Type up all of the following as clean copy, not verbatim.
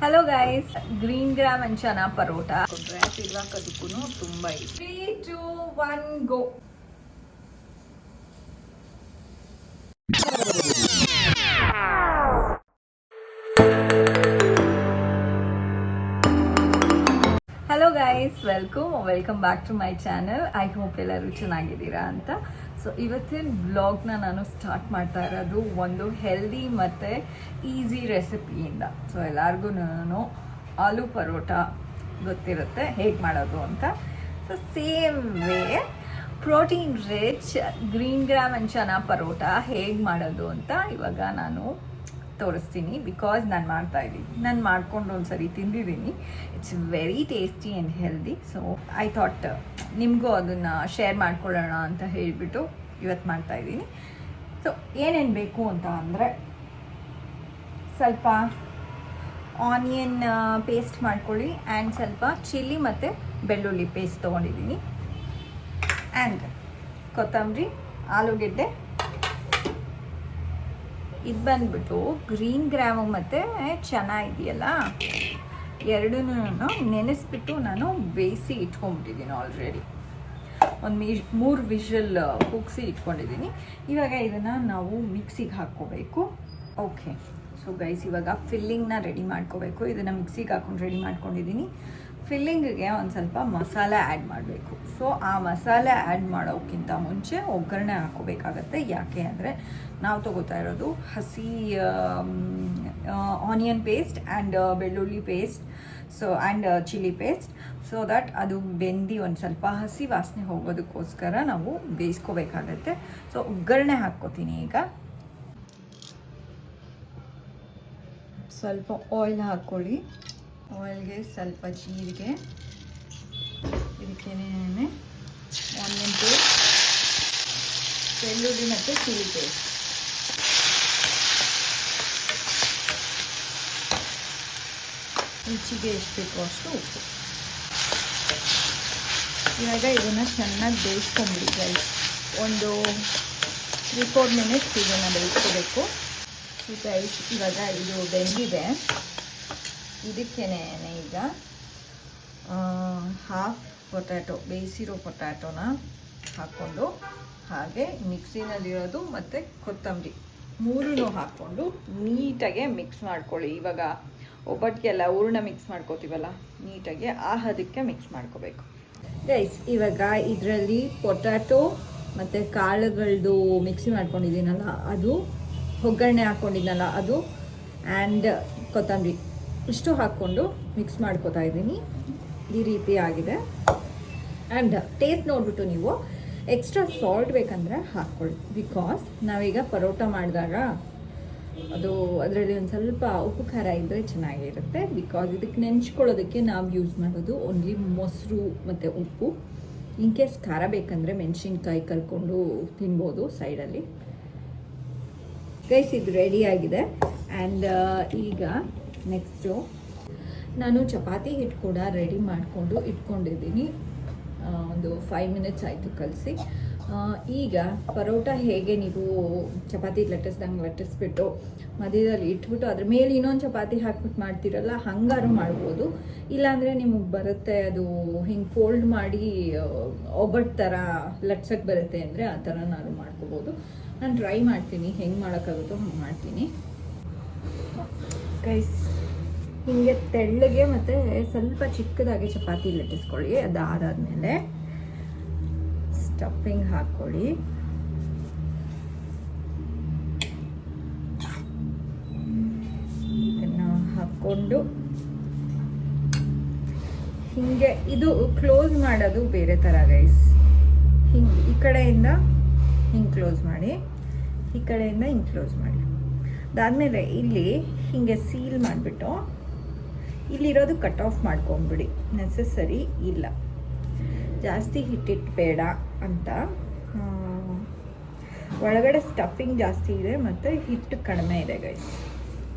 Hello guys, green gram and chana paratha ತಿರ್ವಾಕೋದಕ್ಕೂ ತುಂಬ ಇಷ್ಟ. 3, 2, 1 go. Hello guys, welcome back to my channel. I hope ಎಲ್ಲರೂ ಚೆನ್ನಾಗಿದ್ದೀರಾ ಅಂತ. ಸೊ ಇವತ್ತಿನ ವ್ಲಾಗ್ನ ನಾನು ಸ್ಟಾರ್ಟ್ ಮಾಡ್ತಾ ಇರೋದು ಒಂದು ಹೆಲ್ದಿ ಮತ್ತು ಈಸಿ ರೆಸಿಪಿಯಿಂದ. ಸೊ ಎಲ್ಲರಿಗೂ ನಾನು ಆಲೂ ಪರೋಟ ಗೊತ್ತಿರುತ್ತೆ ಹೇಗೆ ಮಾಡೋದು ಅಂತ. So same way protein rich green gram and chana paratha ಹೇಗೆ ಮಾಡೋದು ಅಂತ ಇವಾಗ ನಾನು ತೋರಿಸ್ತೀನಿ. ಬಿಕಾಸ್ ನಾನು ಮಾಡಿಕೊಂಡು ಒಂದ್ಸರಿ ತಿಂದಿದ್ದೀನಿ. It's very tasty and healthy. So I thought ನಿಮಗೂ ಅದನ್ನು ಶೇರ್ ಮಾಡ್ಕೊಳ್ಳೋಣ ಅಂತ ಹೇಳಿಬಿಟ್ಟು ಇವತ್ತು ಮಾಡ್ತಾಯಿದ್ದೀನಿ. ಸೊ ಏನೇನು ಬೇಕು ಅಂತ ಅಂದರೆ, ಸ್ವಲ್ಪ ಆನಿಯನ್ ಪೇಸ್ಟ್ ಮಾಡ್ಕೊಳ್ಳಿ, ಆ್ಯಂಡ್ ಸ್ವಲ್ಪ ಚಿಲ್ಲಿ ಮತ್ತು ಬೆಳ್ಳುಳ್ಳಿ ಪೇಸ್ಟ್ ತೊಗೊಂಡಿದ್ದೀನಿ, ಆ್ಯಂಡ್ ಕೊತ್ತಂಬರಿ, ಆಲೂಗೆಡ್ಡೆ. ಇದು ಬಂದ್ಬಿಟ್ಟು ಗ್ರೀನ್ ಗ್ರಾಮು ಮತ್ತು ಚನಾ ಇದೆಯಲ್ಲ, ಎರಡೂ ನೆನೆಸ್ಬಿಟ್ಟು ನಾನು ಬೇಯಿಸಿ ಇಟ್ಕೊಂಡ್ಬಿಟ್ಟಿದ್ದೀನಿ ಆಲ್ರೆಡಿ. ಒಂದು 3 ವಿಷಲ್ ಕೂಗಿಸಿ ಇಟ್ಕೊಂಡಿದ್ದೀನಿ. ಇವಾಗ ಇದನ್ನು ನಾವು ಮಿಕ್ಸಿಗೆ ಹಾಕ್ಕೋಬೇಕು. ಓಕೆ, ಸೊ ಗೈಸ್, ಇವಾಗ ಫಿಲ್ಲಿಂಗ್ನ ರೆಡಿ ಮಾಡ್ಕೋಬೇಕು. ಇದನ್ನು ಮಿಕ್ಸಿಗೆ ಹಾಕ್ಕೊಂಡು ರೆಡಿ ಮಾಡ್ಕೊಂಡಿದ್ದೀನಿ. ಫಿಲ್ಲಿಂಗಿಗೆ ಒಂದು ಸ್ವಲ್ಪ ಮಸಾಲೆ ಆ್ಯಡ್ ಮಾಡಬೇಕು. ಸೊ ಆ ಮಸಾಲೆ ಆ್ಯಡ್ ಮಾಡೋಕ್ಕಿಂತ ಮುಂಚೆ ಒಗ್ಗರಣೆ ಹಾಕ್ಕೋಬೇಕಾಗತ್ತೆ. ಯಾಕೆ ಅಂದರೆ ನಾವು ತೊಗೋತಾ ಇರೋದು ಹಸಿ ಆನಿಯನ್ ಪೇಸ್ಟ್ ಆ್ಯಂಡ್ ಬೆಳ್ಳುಳ್ಳಿ paste, so and chilli paste, so that ಅದು ಬೆಂದು ಒಂದು ಸ್ವಲ್ಪ ಹಸಿ ವಾಸನೆ ಹೋಗೋದಕ್ಕೋಸ್ಕರ ನಾವು ಬೇಯಿಸ್ಕೋಬೇಕಾಗತ್ತೆ. ಸೊ ಒಗ್ಗರಣೆ ಹಾಕ್ಕೋತೀನಿ. ಈಗ ಸ್ವಲ್ಪ ಆಯಿಲ್ ಹಾಕ್ಕೊಳ್ಳಿ. ಆಯಿಲ್ಗೆ ಸ್ವಲ್ಪ ಜೀರಿಗೆ, ಇದಕ್ಕೇನೆ ಆನಿಯನ್ ಪೇಸ್ಟ್, ಬೆಳ್ಳುಳ್ಳಿ ಮತ್ತು ಚಿಲ್ಲಿ ಪೇಸ್ಟ್, ರುಚಿಗೆ ಎಷ್ಟು ಬೇಕೋ ಅಷ್ಟು ಉಪ್ಪು. ಇವಾಗ ಇದನ್ನು ಚೆನ್ನಾಗಿ ಬೇಯಿಸ್ಕೊಂಬಿಡಿ ಗೈಸ್. ಒಂದು 3-4 ಮಿನಿಟ್ಸ್ ಇದನ್ನು ಬೇಯಿಸ್ಕೋಬೇಕು ಗೈಸ್. ಇವಾಗ ಇದು ಬೆಂದಿದೆ. ಇದಕ್ಕೇನೆ ಈಗ ಹಾಫ್ ಪೊಟ್ಯಾಟೊ, ಬೇಯಿಸಿರೋ ಪೊಟ್ಯಾಟೊನ ಹಾಕ್ಕೊಂಡು, ಹಾಗೆ ಮಿಕ್ಸಿನಲ್ಲಿರೋದು ಮತ್ತು ಕೊತ್ತಂಬರಿ 3 ಹಾಕ್ಕೊಂಡು ನೀಟಾಗೆ ಮಿಕ್ಸ್ ಮಾಡ್ಕೊಳ್ಳಿ. ಇವಾಗ ಒಬ್ಬಟ್ಟಿಗೆಲ್ಲ ಹೂರ್ಣ ಮಿಕ್ಸ್ ಮಾಡ್ಕೋತೀವಲ್ಲ, ನೀಟಾಗಿ ಆ ಹದಕ್ಕೆ ಮಿಕ್ಸ್ ಮಾಡ್ಕೋಬೇಕು ಗೈಸ್. ಇವಾಗ ಇದರಲ್ಲಿ ಪೊಟ್ಯಾಟೊ ಮತ್ತು ಕಾಳುಗಳದ್ದು ಮಿಕ್ಸಿ ಮಾಡ್ಕೊಂಡಿದ್ದೀನಲ್ಲ ಅದು, ಒಗ್ಗರಣೆ ಹಾಕ್ಕೊಂಡಿದ್ದೀನಲ್ಲ ಅದು, ಆ್ಯಂಡ್ ಕೊತ್ತಂಬರಿ ಇಷ್ಟು ಹಾಕ್ಕೊಂಡು ಮಿಕ್ಸ್ ಮಾಡ್ಕೋತಾ ಇದ್ದೀನಿ. ಈ ರೀತಿ ಆಗಿದೆ. ಆ್ಯಂಡ್ ಟೇಸ್ಟ್ ನೋಡಿಬಿಟ್ಟು ನೀವು ಎಕ್ಸ್ಟ್ರಾ ಸಾಲ್ಟ್ ಬೇಕಂದರೆ ಹಾಕ್ಕೊಳ್ಳಿ. ಬಿಕಾಸ್ ನಾವೀಗ ಪರೋಟ ಮಾಡಿದಾಗ ಅದು ಅದರಲ್ಲಿ ಒಂದು ಸ್ವಲ್ಪ ಉಪ್ಪು ಖಾರ ಇದ್ದರೆ ಚೆನ್ನಾಗಿರುತ್ತೆ. ಬಿಕಾಸ್ ಇದಕ್ಕೆ ನೆಂಚ್ಕೊಳ್ಳೋದಕ್ಕೆ ನಾವು ಯೂಸ್ ಮಾಡೋದು ಓನ್ಲಿ ಮೊಸರು ಮತ್ತು ಉಪ್ಪು. ಇನ್ ಕೇಸ್ ಖಾರ ಬೇಕಂದರೆ ಮೆಣಸಿನ್ಕಾಯಿ ಕರ್ಕೊಂಡು ತಿನ್ಬೋದು ಸೈಡಲ್ಲಿ. ಗೈಸ್, ಇದು ರೆಡಿಯಾಗಿದೆ. ಆ್ಯಂಡ್ ಈಗ ನೆಕ್ಸ್ಟು ನಾನು ಚಪಾತಿ ಹಿಟ್ಟು ಕೂಡ ರೆಡಿ ಮಾಡಿಕೊಂಡು ಇಟ್ಕೊಂಡಿದ್ದೀನಿ. ಒಂದು 5 ಮಿನಿಟ್ಸ್ ಆಯಿತು ಕಲಸಿ. ಈಗ ಪರೋಟ ಹೇಗೆ ನೀವು ಚಪಾತಿ ಲಟ್ಟಿಸ್ಬಿಟ್ಟು ಮಧ್ಯದಲ್ಲಿ ಇಟ್ಬಿಟ್ಟು ಅದ್ರ ಮೇಲೆ ಇನ್ನೊಂದು ಚಪಾತಿ ಹಾಕ್ಬಿಟ್ಟು ಮಾಡ್ತೀರಲ್ಲ, ಹಂಗಾರು ಮಾಡ್ಬೋದು. ಇಲ್ಲಾಂದರೆ ನಿಮಗೆ ಬರುತ್ತೆ ಅದು ಹಿಂಗೆ ಫೋಲ್ಡ್ ಮಾಡಿ ಒಬ್ಬಟ್ಟು ಥರ ಲಟ್ಸಕ್ಕೆ ಬರುತ್ತೆ ಅಂದರೆ ಆ ಥರ ನಾನು ಮಾಡ್ಕೋಬೋದು. ನಾನು ಟ್ರೈ ಮಾಡ್ತೀನಿ, ಹೆಂಗೆ ಮಾಡೋಕ್ಕಾಗುತ್ತೋ ಹಂಗೆ ಮಾಡ್ತೀನಿ ಗೈಸ್. ಹೀಗೆ ತೆಳ್ಳಗೆ ಮತ್ತು ಸ್ವಲ್ಪ ಚಿಕ್ಕದಾಗಿ ಚಪಾತಿ ಲಟ್ಟಿಸ್ಕೊಳ್ಳಿ. ಅದಾದಮೇಲೆ ಸ್ಟಫಿಂಗ್ ಹಾಕ್ಕೊಳ್ಳಿ. ಇದನ್ನು ಹಾಕ್ಕೊಂಡು ಹೀಗೆ, ಇದು ಕ್ಲೋಸ್ ಮಾಡೋದು ಬೇರೆ ಥರ ಗೈಸ್. ಹಿಂಗೆ ಈ ಕಡೆಯಿಂದ ಹಿಂಗೆ ಕ್ಲೋಸ್ ಮಾಡಿ, ಈ ಕಡೆಯಿಂದ ಹಿಂಗೆ ಕ್ಲೋಸ್ ಮಾಡಿ. ಅದಾದಮೇಲೆ ಇಲ್ಲಿ ಹೀಗೆ ಸೀಲ್ ಮಾಡಿಬಿಟ್ಟು ಇಲ್ಲಿರೋದು ಕಟ್ ಆಫ್ ಮಾಡ್ಕೊಂಬಿಡಿ. ನೆಸಸರಿ ಇಲ್ಲ, ಜಾಸ್ತಿ ಹಿಟ್ಟಿಟ್ಟು ಬೇಡ ಅಂತ. ಒಳಗಡೆ ಸ್ಟಫಿಂಗ್ ಜಾಸ್ತಿ ಇದೆ ಮತ್ತು ಹಿಟ್ಟು ಕಡಿಮೆ ಇದೆ ಗೈಸ್.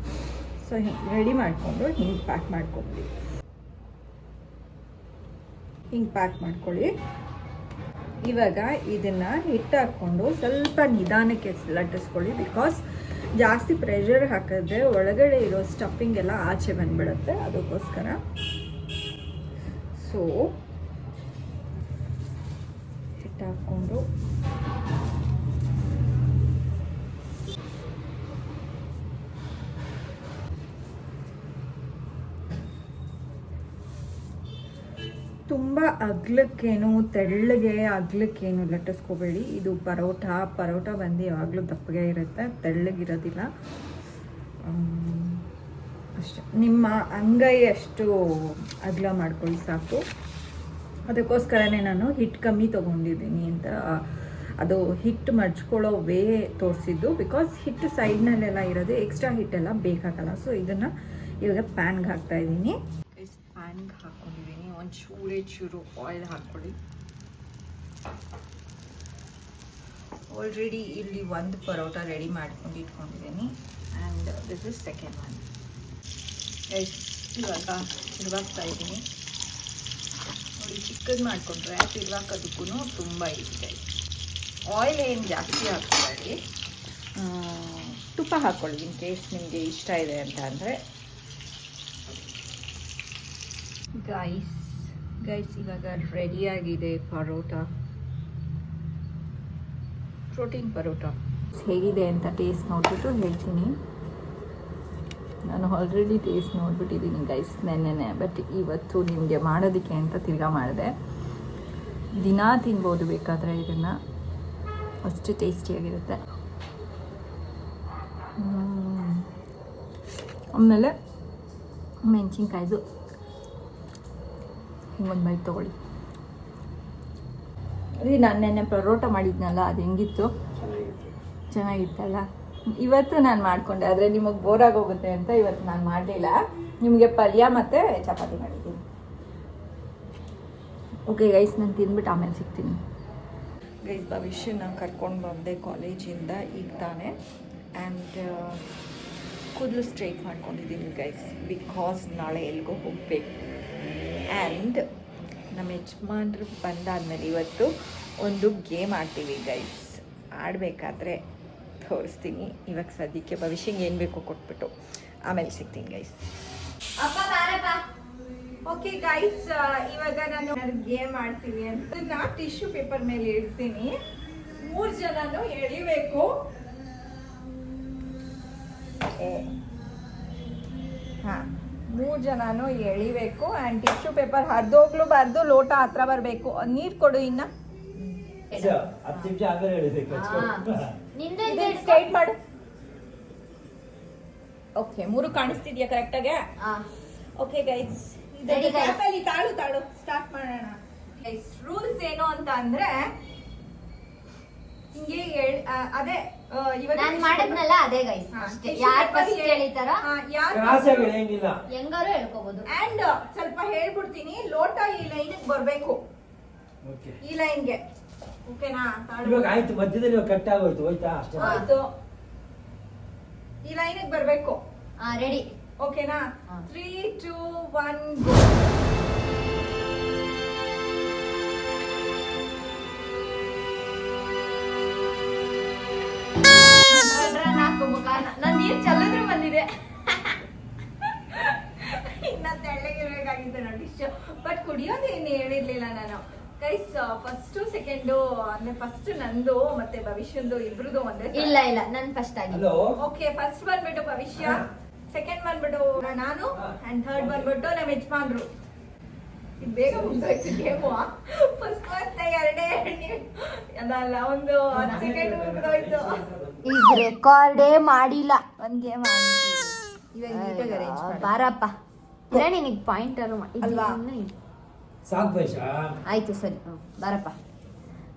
ಸೊ ಹಿಂಗೆ ರೆಡಿ ಮಾಡಿಕೊಂಡು ಹಿಂಗೆ ಪ್ಯಾಕ್ ಮಾಡ್ಕೊಂಬಿಡಿ. ಹಿಂಗೆ ಪ್ಯಾಕ್ ಮಾಡ್ಕೊಳ್ಳಿ. ಇವಾಗ ಇದನ್ನು ಹಿಟ್ಟು ಹಾಕ್ಕೊಂಡು ಸ್ವಲ್ಪ ನಿಧಾನಕ್ಕೆ ಲಟ್ಟಿಸ್ಕೊಳ್ಳಿ. ಬಿಕಾಸ್ ಜಾಸ್ತಿ ಪ್ರೆಷರ್ ಹಾಕಿದ್ರೆ ಒಳಗಡೆ ಇರೋ ಸ್ಟಫಿಂಗ್ ಎಲ್ಲ ಆಚೆ ಬಂದ್ಬಿಡುತ್ತೆ, ಅದಕ್ಕೋಸ್ಕರ. ಸೊ ಹಿಟ್ಟು ಹಾಕ್ಕೊಂಡು ತುಂಬ ಅಗ್ಲಕ್ಕೇನು ತೆಳ್ಳಗೆ ಅಗ್ಲಕ್ಕೇನು ಲಟ್ಟಿಸ್ಕೋಬೇಡಿ. ಇದು ಪರೋಟ ಬಂದು ಯಾವಾಗಲೂ ದಪ್ಪಗೆ ಇರುತ್ತೆ, ತೆಳ್ಳಗಿರೋದಿಲ್ಲ. ಅಷ್ಟೆ, ನಿಮ್ಮ ಅಂಗೈ ಅಷ್ಟು ಅಗಲ ಮಾಡ್ಕೊಳ್ಳಿ ಸಾಕು. ಅದಕ್ಕೋಸ್ಕರನೇ ನಾನು ಹಿಟ್ಟು ಕಮ್ಮಿ ತೊಗೊಂಡಿದ್ದೀನಿ ಅಂತ ಅದು ಹಿಟ್ಟು ಮಡ್ಚ್ಕೊಳ್ಳೋ ವೇ ತೋರಿಸಿದ್ದು. ಬಿಕಾಸ್ ಹಿಟ್ಟು ಸೈಡ್ನಲ್ಲೆಲ್ಲ ಇರೋದು, ಎಕ್ಸ್ಟ್ರಾ ಹಿಟ್ಟೆಲ್ಲ ಬೇಕಾಗಲ್ಲ. ಸೊ ಇದನ್ನು ಇವಾಗ ಪ್ಯಾನ್ಗೆ ಹಾಕ್ತಾಯಿದ್ದೀನಿ. ಪ್ಯಾನ್ಗೆ ಹಾಕ್ಕೊಂಡಿದ್ದೀನಿ. ಒಂದು ಚೂರು ಆಯಿಲ್ ಹಾಕ್ಕೊಳ್ಳಿ. ಆಲ್ರೆಡಿ ಇಲ್ಲಿ ಒಂದು ಪರೋಟ ರೆಡಿ ಮಾಡ್ಕೊಂಡು ಇಟ್ಕೊಂಡಿದ್ದೀನಿ. And this is second one. ಇವಾಗ ತಿರುವಾಗ್ತಾ ಇದ್ದೀನಿ ನೋಡಿ. ಚಿಕ್ಕದು ಮಾಡಿಕೊಂಡ್ರೆ ತಿರುವಾಕೋದಕ್ಕೂ ತುಂಬ ಈಸಿ. ಆಯಿಲ್ ಏನು ಜಾಸ್ತಿ ಹಾಕ್ಕೊಳ್ಳಿ, ತುಪ್ಪ ಹಾಕ್ಕೊಳ್ಳಿ ಇನ್ ಕೇಸ್ ನಿಮಗೆ ಇಷ್ಟ ಇದೆ ಅಂತ ಅಂದರೆ. ಗೈಸ್ ಇವಾಗ ರೆಡಿಯಾಗಿದೆ ಪರೋಟ, ಪ್ರೋಟೀನ್ ಪರೋಟ. ಹೇಗಿದೆ ಅಂತ ಟೇಸ್ಟ್ ನೋಡಿಬಿಟ್ಟು ಹೇಳ್ತೀನಿ. ನಾನು ಆಲ್ರೆಡಿ ಟೇಸ್ಟ್ ನೋಡಿಬಿಟ್ಟಿದ್ದೀನಿ ಗೈಸ್ ನೆನ್ನೆನೆ, ಬಟ್ ಇವತ್ತು ನಿಮಗೆ ಮಾಡೋದಕ್ಕೆ ಅಂತ ತಿರ್ಗಾ ಮಾಡಿದೆ. ದಿನ ತಿನ್ಬೋದು ಬೇಕಾದರೆ ಇದನ್ನು, ಅಷ್ಟು ಟೇಸ್ಟಿಯಾಗಿರುತ್ತೆ. ಆಮೇಲೆ ಮೆಣಸಿನ್ಕಾಯ್ದು ಹಿಂಗೊಂದು ಬೈಟ್ ತೊಗೊಳ್ಳಿ. ಅದೇ ನಾನು ನೆನ್ನೆ ಪರೋಟ ಮಾಡಿದ್ನಲ್ಲ, ಅದು ಹೆಂಗಿತ್ತು? ಚೆನ್ನಾಗಿತ್ತಲ್ಲ. ಇವತ್ತು ನಾನು ಮಾಡಿಕೊಂಡೆ, ಆದರೆ ನಿಮಗೆ ಬೋರ್ ಆಗೋಗುತ್ತೆ ಅಂತ ಇವತ್ತು ನಾನು ಮಾಡಲಿಲ್ಲ. ನಿಮಗೆ ಪಲ್ಯ ಮತ್ತು ಚಪಾತಿ ಮಾಡಿದ್ದೀನಿ. ಓಕೆ ಗೈಸ್, ನಾನು ತಿಂದ್ಬಿಟ್ಟು ಆಮೇಲೆ ಸಿಗ್ತೀನಿ. ಗೈಸ್, ಭವಿಷ್ಯನ ಕರ್ಕೊಂಡು ಬಂದೆ ಕಾಲೇಜಿಂದ ಈಗ ತಾನೇ. ಆ್ಯಂಡ್ ಕೂದಲು ಸ್ಟ್ರೈಟ್ ಮಾಡ್ಕೊಂಡಿದ್ದೀನಿ ಗೈಸ್, ಬಿಕಾಸ್ ನಾಳೆ ಎಲ್ಗೋ ಹೋಗಬೇಕು. ಆ್ಯಂಡ್ ನಮ್ಮ ಯಜಮಾನ್ರು ಬಂದಾದಮೇಲೆ ಇವತ್ತು ಒಂದು ಗೇಮ್ ಆಡ್ತೀವಿ ಗೈಸ್. ಆಡಬೇಕಾದ್ರೆ ತೋರಿಸ್ತೀನಿ. ಇವಾಗ ಸದ್ಯಕ್ಕೆ ಭವಿಷ್ಯಂಗೆ ಏನು ಬೇಕೋ ಕೊಟ್ಬಿಟ್ಟು ಆಮೇಲೆ ಸಿಗ್ತೀನಿ ಗೈಸ್. ಓಕೆ ಗೈಸ್, ಇವಾಗ ನಾನು ಗೇಮ್ ಆಡ್ತೀವಿ ಅಂತ ನಾನು ಟಿಶ್ಯೂ ಪೇಪರ್ ಮೇಲೆ ಇಡ್ತೀನಿ. 3 ಜನನು ಎಳಿಬೇಕು. ಹಾಂ, 3 ಜನನು ಎಳಿಬೇಕು. ಆ್ಯಂಡ್ ಟಿಶ್ಯೂ ಪೇಪರ್ ಹರಿದೋಗ್ಲೂಬಾರ್ದು, ಲೋಟ ಹತ್ರ ಬರಬೇಕು. ನೀರು ಕೊಡು. ಇನ್ನು ಸ್ಟ್ರೈಟ್ ಮಾಡು. ಓಕೆ, 3 ಕಾಣಿಸ್ತಿದ್ಯಾ ಕರೆಕ್ಟಾಗೆ? ಓಕೆ ಗೈಸ್, ತಾಳು ಸ್ಟಾರ್ಟ್ ಮಾಡೋಣ. ಗೈಸ್, ರೂಲ್ಸ್ ಏನು ಅಂತ ಅಂದ್ರೆ ಹಿಂಗೆ ಅದೇ ಇವಾಗ ನಾನು ಮಾಡಿದ್ನಲ್ಲ ಅದೇ ಗೈಸ್. ಅಷ್ಟೇ, ಯಾರು ಫಸ್ಟ್ ಹೇಳಿತಾರೋ ಹೆಂಗಾರು ಹೇಳ್ಕೋಬಹುದು. ಅಂಡ್ ಸ್ವಲ್ಪ ಹೇಳ್ಬಿಡ್ತೀನಿ, ಲೋಟ ಈ ಲೈನ್ಗೆ ಬರಬೇಕು, ಈ ಲೈನ್ಗೆ. ಓಕೆನಾ? ಆಯ್ತು, ಮಧ್ಯದಲ್ಲಿ ಕಟ್ ಆಗೋಯ್ತು. ಹೋಯ್ತಾ? ಅಷ್ಟೇ ಆಯ್ತು, ಈ ಲೈನ್ಗೆ ಬರಬೇಕು. ರೆಡಿ? ಓಕೆನಾ? 3, 2, 1 ಗೋ. ನಾನು ನೀರು ಚಲ್ಲಿದ್ರೆ ಬಂದಿದೆ. ಇನ್ನ ತೆಳ್ಳಗಿರ್ಬೇಕಾಗಿತ್ತು ನೋಡಿ. ಬಟ್ ಕುಡಿಯೋದು ಏನು ಹೇಳಿರ್ಲಿಲ್ಲ ನಾನು ಗೈಸ್. ಫಸ್ಟ್ ಸೆಕೆಂಡು ಅಂದ್ರೆ ಫಸ್ಟ್ ನಂದು ಮತ್ತೆ ಭವಿಷ್ಯಂದು ಇಬ್ರದು ಒಂದೇ. ಇಲ್ಲ ನನ್ ಫಸ್ಟ್ ಆಗಿ. ಓಕೆ, ಫಸ್ಟ್ ಬಂದ್ಬಿಟ್ಟು ಭವಿಷ್ಯ, ಸೆಕೆಂಡ್ ಬಂದ್ಬಿಟ್ಟು ನಾನು, ಅಂಡ್ ಥರ್ಡ್ ಬಂದ್ಬಿಟ್ಟು ನಮ್ಮ ಯಜಮಾನ್ರು. ಇದು ಬೇಗ ಮುಗ್ದೋಯ್ತು ಗೇಮು. ಫಸ್ಟ್ ಮತ್ತೆ ಎರಡೇ ಅದಲ್ಲ, ಒಂದು 10 ಸೆಕೆಂಡ್ ಮುಗ್ದೋಯ್ತು. ಈಗ ರೆಕಾರ್ಡೇ ಮಾಡಿಲ್ಲ. ಒಂದ್ ಗೇಮ್ ಇವಾಗ ಬಾರಪ್ಪ. ಇಲ್ಲ ನಿನಗೆ ಪಾಯಿಂಟರು ಅಲ್ವಾ? ಸಾಕು ಪೈಸ. ಆಯ್ತು ಸರಿ, ಬಾರಪ್ಪ,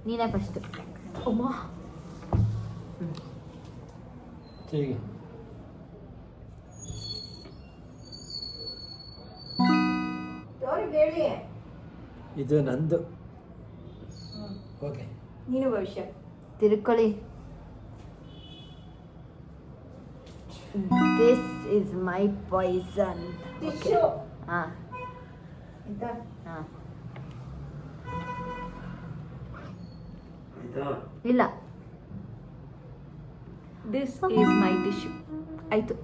ನೀನೇ ಫಸ್ಟ್. ಅಮ್ಮ ಸರಿ, ಹೇಳಿ. ಇದು ನಂದು. ಓಕೆ, ನೀನು ಭವಿಷ್ಯ ತಿರ್ಕೊಳ್ಳಿ. This is my poison. Okay. ಹಾ ಆಯ್ತಾ? ಹಾ ಆಯ್ತಾ? ಇಲ್ಲ, ದಿಸ್ ಈಸ್ ಮೈ ಟಿಶ್ಯೂ. ಆಯ್ತು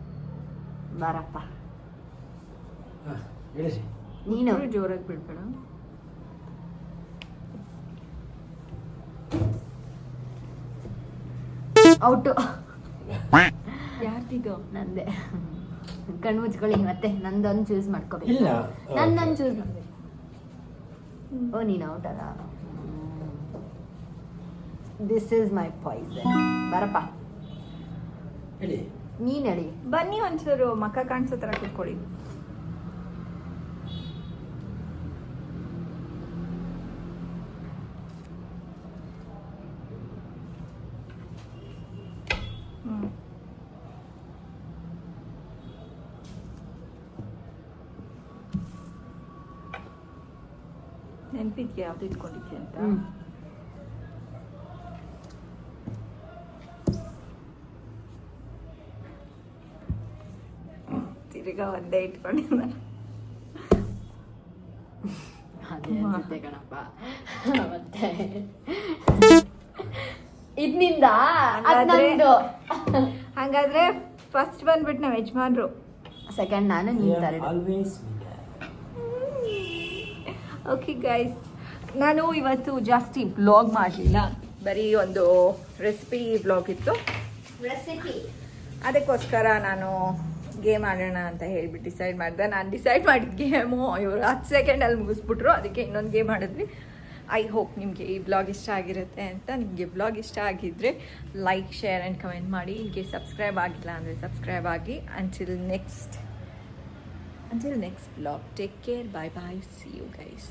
ಬಾರಪ್ಪ. ಹಾಂ ಹೇಳಿಸಿ. ನೀನು ಜೋರಾಗಿ ಬಿಡ್ಬೇಡ. ಔಟು. ಯಾರ್ದಿದು? ನಂದೆ. ಕಣ್ಣು ಮುಚ್ಕೊಳ್ಳಿ ಮತ್ತೆ. ನಂದೊಂದು ಚೂಸ್ ಮಾಡ್ಕೋಬೇಕು. ಇಲ್ಲ. ನಂದೊಂದು ಚೂಸ್ ಮಾಡ್ಬೇಕು. ಓ ನೀನು ಔಟ್ ಅಲ್ಲ. This is my poison. ಬರಪ್ಪ ಹೇಳಿ. ನೀನ್ ಹೇಳಿ. ಬನ್ನಿ ಒಂಚೂರು ಮಕ್ಕ ಕಾಣಿಸೋ ಥರ ಕೂತ್ಕೊಳ್ಳಿ. ನೆನಪಿದ್ಯಾ ಯಾವ್ದು ಇಟ್ಕೊಂಡಿದ್ದೆ ಅಂತ? ತಿರ್ಗಾ ಒಂದೇ ಇಟ್ಕೊಂಡಿದ್ದ. ಅದೇ ಅನ್ಸುತ್ತೆ ಕಣಪ್ಪ. ಮತ್ತೆ ಇದ್ನಿಂದ ಹಾಗಾದ್ರೆ ಫಸ್ಟ್ ಬಂದ್ಬಿಟ್ಟು ನಾವು ಯಜಮಾನ್ರು, ಸೆಕೆಂಡ್ ನಾನು, ನೀನ್ ತರ್ಡ್. ಆಲ್ವೇಸ್ ಓಕೆ ಗೈಸ್, ನಾನು ಇವತ್ತು ಜಾಸ್ತಿ ಬ್ಲಾಗ್ ಮಾಡಲಿಲ್ಲ, ಬರೀ ಒಂದು ರೆಸಿಪಿ ಬ್ಲಾಗ್ ಇತ್ತು. ರೆಸಿಪಿ ಅದಕ್ಕೋಸ್ಕರ ನಾನು ಗೇಮ್ ಆಡೋಣ ಅಂತ ಹೇಳ್ಬಿಟ್ಟು ಡಿಸೈಡ್ ಮಾಡಿದೆ. ನಾನು ಡಿಸೈಡ್ ಮಾಡಿದ ಗೇಮು ಇವರು 10 ಸೆಕೆಂಡಲ್ಲಿ ಮುಗಿಸ್ಬಿಟ್ರು. ಅದಕ್ಕೆ ಇನ್ನೊಂದು ಗೇಮ್ ಆಡಿದ್ವಿ. ಐ ಹೋಪ್ ನಿಮಗೆ ಈ ಬ್ಲಾಗ್ ಇಷ್ಟ ಆಗಿರುತ್ತೆ ಅಂತ. ನಿಮಗೆ ಬ್ಲಾಗ್ ಇಷ್ಟ ಆಗಿದ್ದರೆ ಲೈಕ್, ಶೇರ್ ಆ್ಯಂಡ್ ಕಮೆಂಟ್ ಮಾಡಿ. ಇನ್ಗೆ ಸಬ್ಸ್ಕ್ರೈಬ್ ಆಗಿಲ್ಲ ಅಂದರೆ ಸಬ್ಸ್ಕ್ರೈಬ್ ಆಗಿ. Until next vlog, take care, bye bye, see you guys.